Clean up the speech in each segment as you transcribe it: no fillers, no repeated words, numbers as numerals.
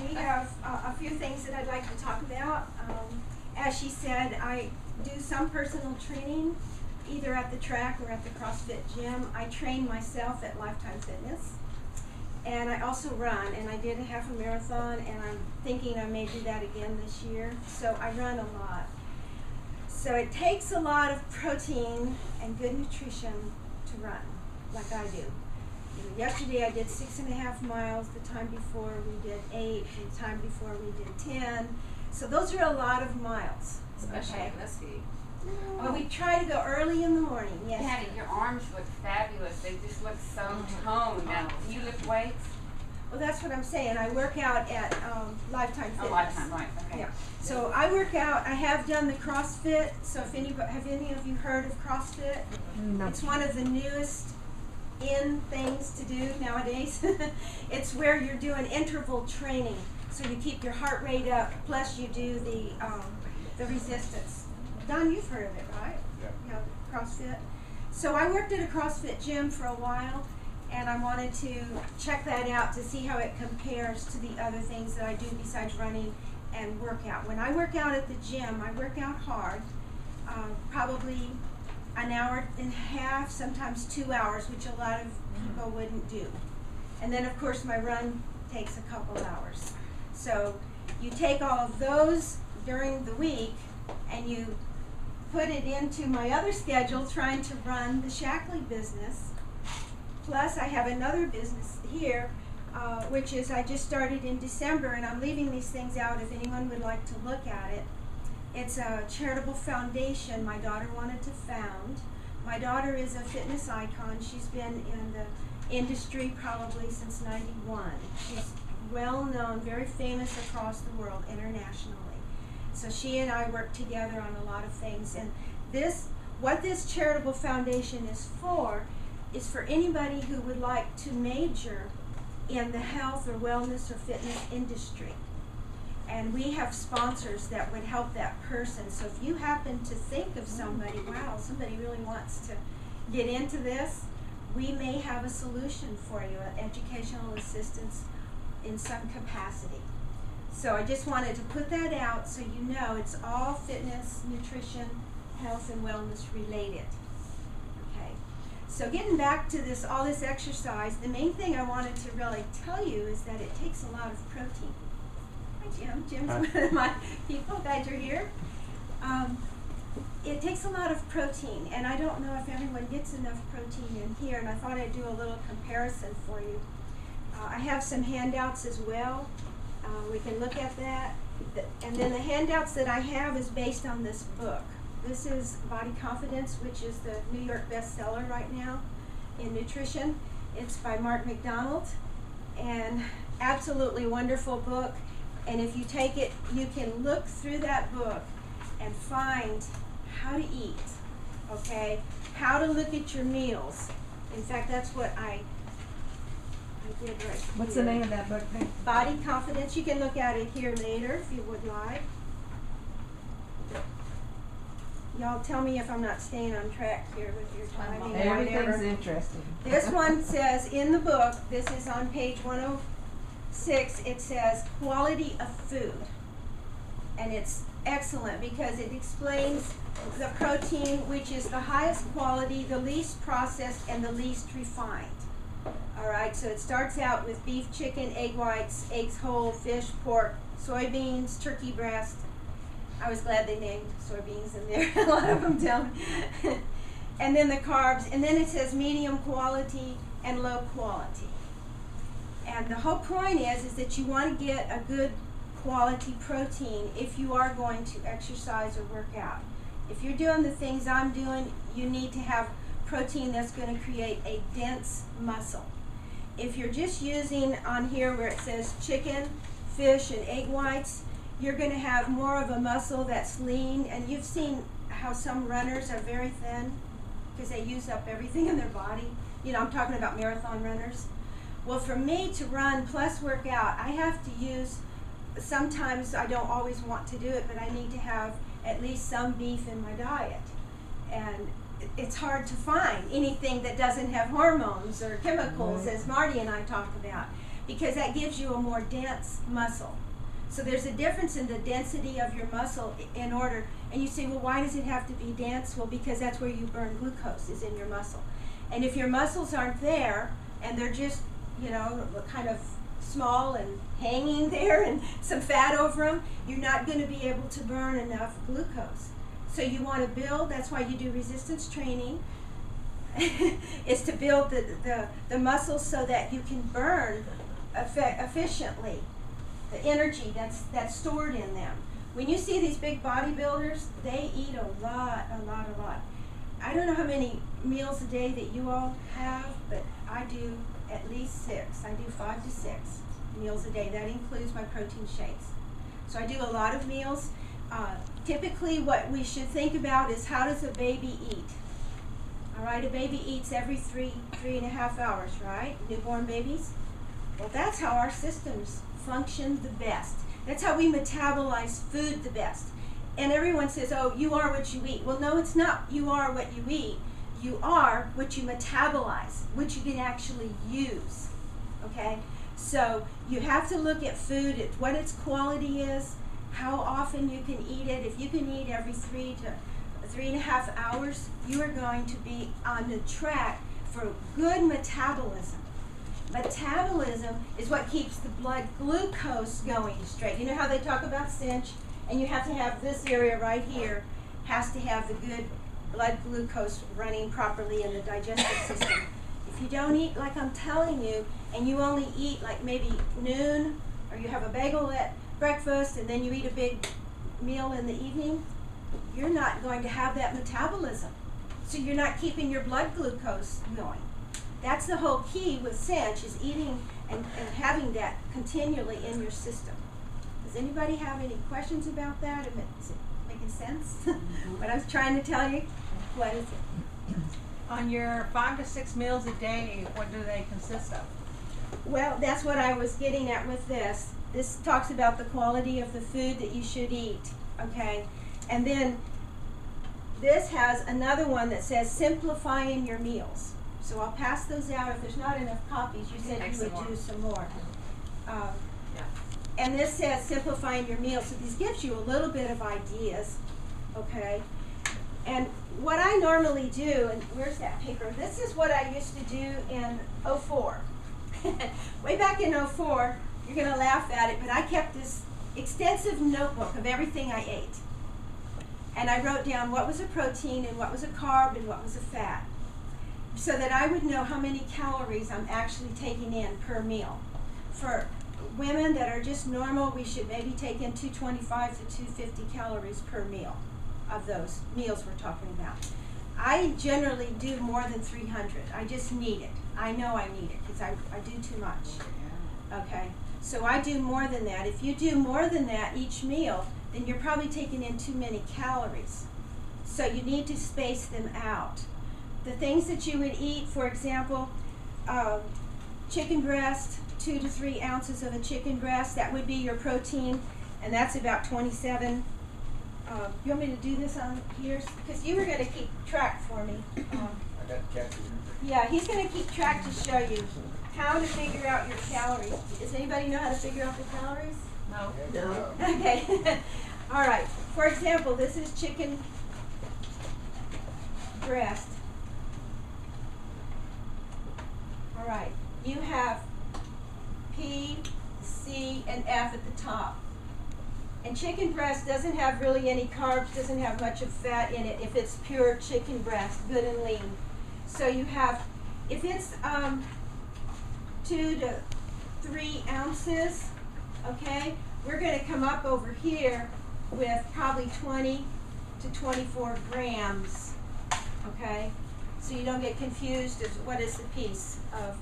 we have a few things that I'd like to talk about. As she said, I do some personal training, either at the track or at the CrossFit gym. I train myself at Lifetime Fitness. And I also run, and I did a half a marathon, and I'm thinking I may do that again this year. So I run a lot. So it takes a lot of protein and good nutrition to run, like I do. Yesterday I did 6.5 miles, the time before we did 8, the time before we did 10. So those are a lot of miles. Especially in this heat. Well, we try to go early in the morning, yes. Patty, your arms look fabulous. They just look so toned. Now, do you lift weights? Well, that's what I'm saying. I work out at Lifetime Fitness. Oh, Lifetime, right, okay. Yeah. So I work out. I have done the CrossFit. So if have any of you heard of CrossFit? No. It's one of the newest in things to do nowadays. It's where you're doing interval training. So you keep your heart rate up, plus you do the resistance. Don, you've heard of it, right? Yeah. CrossFit. So I worked at a CrossFit gym for a while, and I wanted to check that out to see how it compares to the other things that I do besides running and workout. When I work out at the gym, I work out hard, probably an hour and a half, sometimes 2 hours, which a lot of people wouldn't do. And then of course my run takes a couple hours. So you take all of those during the week and you put it into my other schedule trying to run the Shackley business. Plus I have another business here, which is I just started in December, and I'm leaving these things out if anyone would like to look at it. It's a charitable foundation my daughter wanted to found. My daughter is a fitness icon. She's been in the industry probably since '91. She's well known, very famous across the world internationally. So she and I work together on a lot of things. And what this charitable foundation is for anybody who would like to major in the health or wellness or fitness industry. And we have sponsors that would help that person. So if you happen to think of somebody, wow, somebody really wants to get into this, we may have a solution for you, educational assistance in some capacity. So I just wanted to put that out so you know it's all fitness, nutrition, health, and wellness related. Okay. So getting back to all this exercise, the main thing I wanted to really tell you is that it takes a lot of protein. Hi Jim. Jim's one of my people. Glad you're here. It takes a lot of protein, and I don't know if everyone gets enough protein in here, and I thought I'd do a little comparison for you. I have some handouts as well. We can look at that. And then the handouts that I have is based on this book. This is Body Confidence, which is the New York bestseller right now in nutrition. It's by Mark McDonald, and absolutely wonderful book. And if you take it, you can look through that book and find how to eat, okay? How to look at your meals. In fact, that's what I did right here. What's the name of that book? Body Confidence. You can look at it here later if you would like. Y'all tell me if I'm not staying on track here with your timing or Everything's whatever. interesting. This one says in the book, this is on page 106, it says quality of food. And it's excellent because it explains the protein, which is the highest quality, the least processed, and the least refined. All right, so it starts out with beef, chicken, egg whites, eggs whole, fish, pork, soybeans, turkey breast. I was glad they named soybeans in there. A lot of them don't. And then the carbs, and then it says medium quality and low quality. And the whole point is that you want to get a good quality protein if you are going to exercise or work out. If you're doing the things I'm doing, you need to have protein that's going to create a dense muscle. If you're just using on here where it says chicken, fish, and egg whites, you're going to have more of a muscle that's lean. And you've seen how some runners are very thin because they use up everything in their body. You know, I'm talking about marathon runners. Well, for me to run plus work out, I have to use, sometimes I don't always want to do it, but I need to have at least some beef in my diet. And it's hard to find anything that doesn't have hormones or chemicals, as Marty and I talked about. because that gives you a more dense muscle. So there's a difference in the density of your muscle in order, and you say, well, why does it have to be dense? Well, because that's where you burn glucose, is in your muscle. And if your muscles aren't there, and they're just, you know, kind of small and hanging there and some fat over them, you're not going to be able to burn enough glucose. So you want to build, that's why you do resistance training, is to build the muscles so that you can burn efficiently the energy that's stored in them. When you see these big bodybuilders, they eat a lot. I don't know how many meals a day that you all have, but I do at least 6. I do 5 to 6 meals a day. That includes my protein shakes. So I do a lot of meals. Typically what we should think about is, how does a baby eat? All right, a baby eats every 3.5 hours, right? Newborn babies. Well, that's how our systems function the best. That's how we metabolize food the best. And everyone says, oh, you are what you eat. Well, no, it's not you are what you eat. You are what you metabolize, what you can actually use, okay? So you have to look at food, what its quality is, how often you can eat it. If you can eat every 3 to 3.5 hours, you are going to be on the track for good metabolism. Metabolism is what keeps the blood glucose going straight. You know how they talk about cinch, and you have to have this area right here has to have the good blood glucose running properly in the digestive system. If you don't eat like I'm telling you, and you only eat like maybe noon, or you have a bagel at breakfast and then you eat a big meal in the evening, you're not going to have that metabolism. So you're not keeping your blood glucose going. That's the whole key with cinch, is eating and having that continually in your system. Does anybody have any questions about that? Is it making sense? What I was trying to tell you? What is it? On your 5 to 6 meals a day, what do they consist of? Well, that's what I was getting at with this. This talks about the quality of the food that you should eat, okay? And then this has another one that says simplifying your meals. So I'll pass those out. If there's not enough copies, you said you would do some more. And this says simplifying your meals. So this gives you a little bit of ideas, okay? And what I normally do, and where's that paper? This is what I used to do in '04. Way back in '04, you're going to laugh at it, but I kept this extensive notebook of everything I ate. And I wrote down what was a protein and what was a carb and what was a fat, so that I would know how many calories I'm actually taking in per meal. For women that are just normal, we should maybe take in 225 to 250 calories per meal of those meals we're talking about. I generally do more than 300. I just need it. I know I need it because I do too much. Okay, so I do more than that. If you do more than that each meal, then you're probably taking in too many calories. So you need to space them out. The things that you would eat, for example, chicken breast, 2 to 3 ounces of a chicken breast, that would be your protein, and that's about 27. You want me to do this on here? Because you were going to keep track for me. I got the calculator. Yeah, he's going to keep track to show you how to figure out your calories. Does anybody know how to figure out the calories? No. No. Okay. All right. For example, this is chicken breast. All right. You have P, C, and F at the top. And chicken breast doesn't have really any carbs, doesn't have much of fat in it if it's pure chicken breast, good and lean. So you have, if it's 2 to 3 ounces, okay, we're going to come up over here with probably 20 to 24 grams, okay? So you don't get confused as what is the piece of,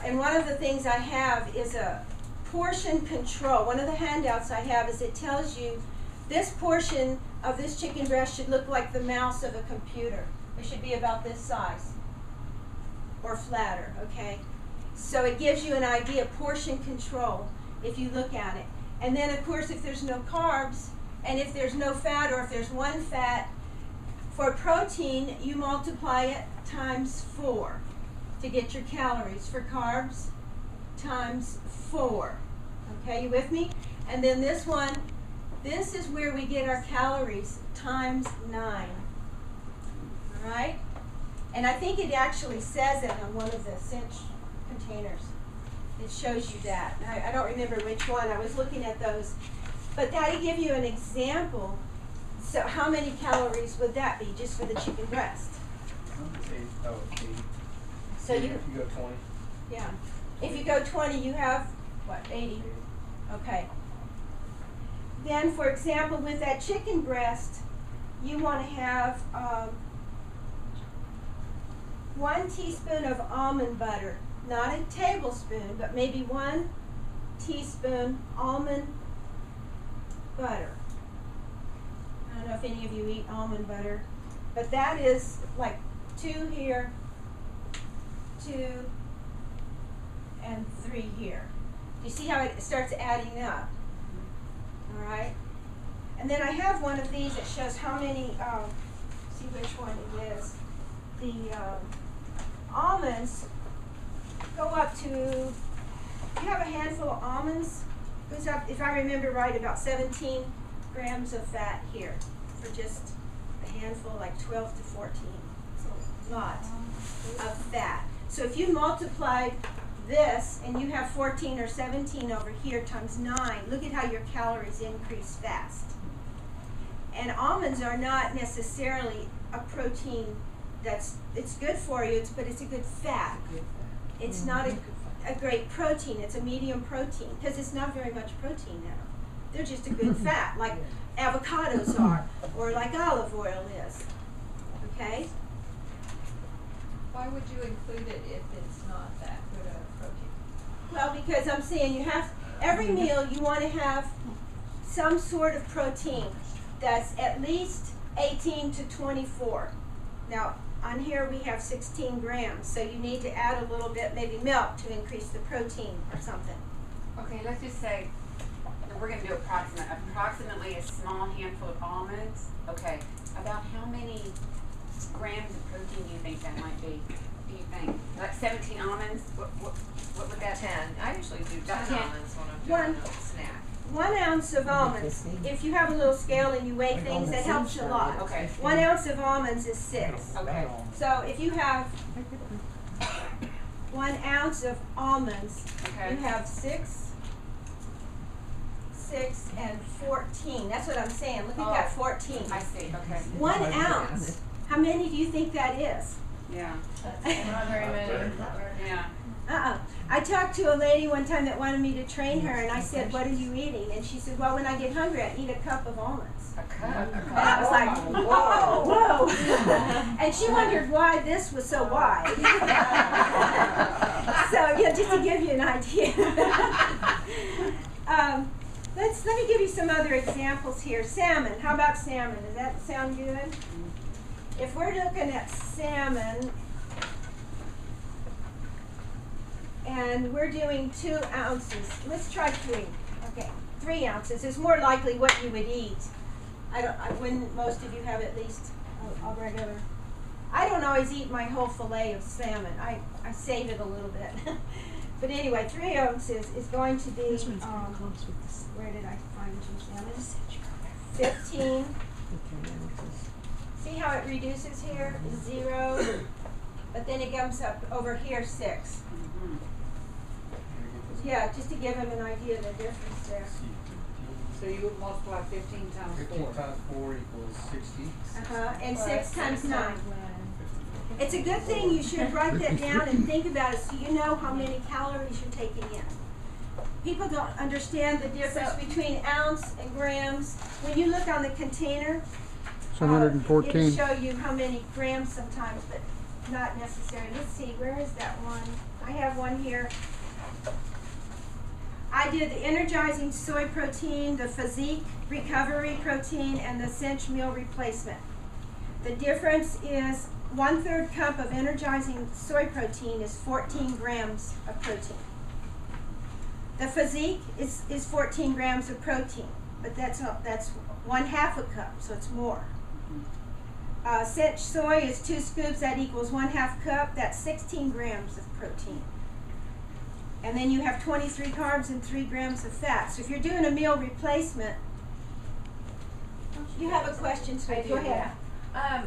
and one of the things I have is a portion control. One of the handouts I have is it tells you this portion of this chicken breast should look like the mouse of a computer. It should be about this size or flatter, okay? So it gives you an idea of portion control if you look at it. And then of course if there's no carbs and if there's no fat, or if there's one fat, for protein you multiply it times 4 to get your calories. For carbs, times 4. Okay, you with me? And then this one, this is where we get our calories, times 9. All right? And I think it actually says it on one of the cinch containers. It shows you that. I don't remember which one. I was looking at those. But that'll give you an example. So how many calories would that be just for the chicken breast? 80. So If you go 20. yeah. If you go 20, you have, what, 80? Okay. Then, for example, with that chicken breast, you want to have 1 teaspoon of almond butter. Not a tablespoon, but maybe 1 teaspoon almond butter. I don't know if any of you eat almond butter, but that is like 2 here, 2, and 3 here. You see how it starts adding up? All right? And then I have one of these that shows how many, see which one it is. The almonds go up to, if you have a handful of almonds, goes up, if I remember right, about 17 grams of fat here for just a handful, like 12 to 14. It's a lot of fat. So if you multiply this and you have 14 or 17 over here times 9, look at how your calories increase fast. And almonds are not necessarily a protein it's good for you, but it's a good fat. It's not a great protein. It's a medium protein because it's not very much protein now. They're just a good fat, like avocados are, or like olive oil is. Okay? Why would you include it if it's not that good a protein? Well, because I'm saying you have, every meal you want to have some sort of protein that's at least 18 to 24. Now, on here we have 16 grams, so you need to add a little bit, maybe milk, to increase the protein or something. Okay, let's just say, we're going to do approximately a small handful of almonds. Okay, about how many grams of protein do you think that might be? Do you think? Like 17 almonds? What would that 10. I usually do 10 10. almonds when I'm doing One. a snack. 1 ounce of almonds, if you have a little scale and you weigh things, that helps a lot. Okay. 1 ounce of almonds is 6. Okay. So if you have 1 ounce of almonds, Okay. you have 6, and 14. That's what I'm saying. Look at that 14. I see. Okay. 1 ounce. How many do you think that is? Yeah. Not very many. Yeah. I talked to a lady one time that wanted me to train her, and I said, "What are you eating?" And she said, "Well, when I get hungry, I eat a cup of almonds." A cup. And I was like, whoa. And she wondered why this was so wide. So, yeah, just to give you an idea. Let me give you some other examples here. Salmon. How about salmon? Does that sound good? If we're looking at salmon, and we're doing 2 ounces. Let's try 3. Okay, 3 ounces is more likely what you would eat. When most of you have at least a regular. I don't always eat my whole fillet of salmon. I save it a little bit. But anyway, 3 ounces is going to be, where did I find you salmon? 15. See how it reduces here? 0. But then it comes up over here 6. Yeah, just to give them an idea of the difference there. So you would multiply 15 times 4. 15 times 4 equals 60. And 6 times 9. It's a good thing you should write that down and think about it so you know how many calories you're taking in. People don't understand the difference between ounce and grams. When you look on the container, It's 114. it'll show you how many grams sometimes, but not necessarily. Let's see, where is that one? I have one here. I did the energizing soy protein, the physique recovery protein, and the cinch meal replacement. The difference is 1/3 cup of energizing soy protein is 14 grams of protein. The physique is 14 grams of protein, but that's 1/2 a cup, so it's more. Cinch soy is 2 scoops, that equals 1/2 cup, that's 16 grams of protein. And then you have 23 carbs and 3 grams of fat. So if you're doing a meal replacement, you have a question, I sweetie. do, Go ahead. yeah.